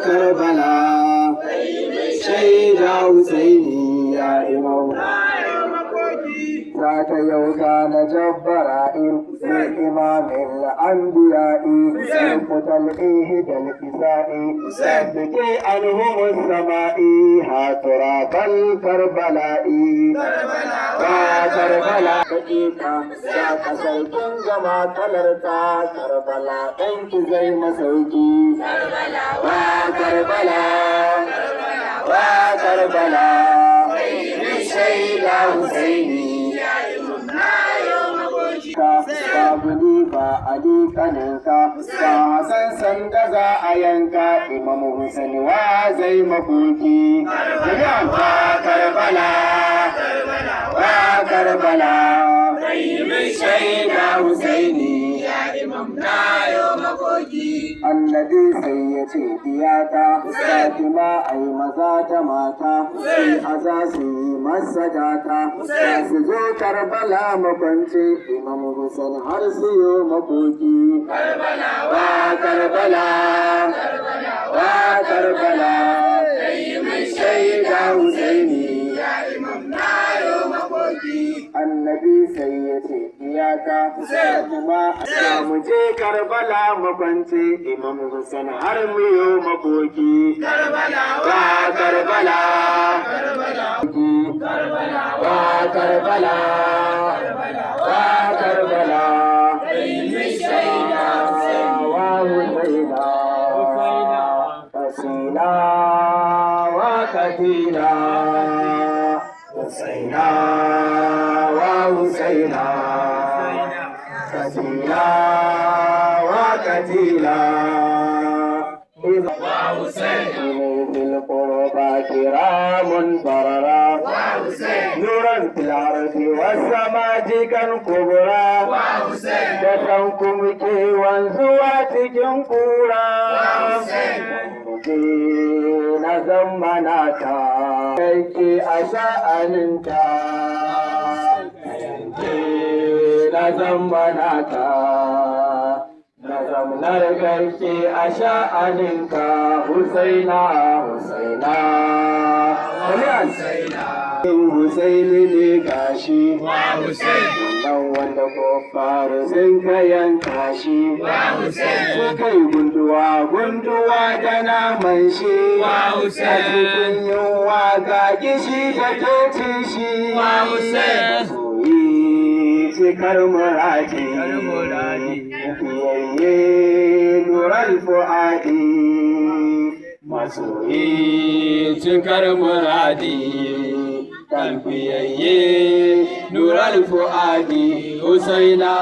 Karbala shaida Husaini ya imam ذاك يوم كان جبراء من إمام الأنبياء سلطة الإهد الإساء سبكي عنهم السماء هاتراب الكربلاء وكربلاء دقيقة ذاك سلطن جماعة الارتا كربلاء أنت زي مسوكي وكربلاء shaida Husaini ka gudu ba Ali kaninka ba Hassan sanda za a yanka Imam Hussein wa zai makoki wa Karbala shaida Husaini ya imam na yau makoki annabi sai ya ce diyata Fatima ai maza da mata sai aza su yi masajata za su zo Karbala makwance Imam Hussein har su yi makoki wa Karbala shaida Husaini ya imam na yau makoki annabi sai ya ce diyata Fatima a mu je Karbala makwance Imam Hussein har mu yi makoki Husaina wa katila بالقربى كرام بررا نورا في الأرض والسماء كالكبرى دفنكم كي وانزواتكم كورا na zammana ta kai a sha'aninta na zammana ta na zamnar garke a sha'aninka Husaina Husaini ne gashi wannan wanda ko faru sun ka yanka shi suka yi gunduwa da naman shi a cikin yunwa ga gishi da tocin shi soyi cikar muradi fiyayye nurar fu'adi masoyi cikar muradi fiyayye nurar fu'adi Husaina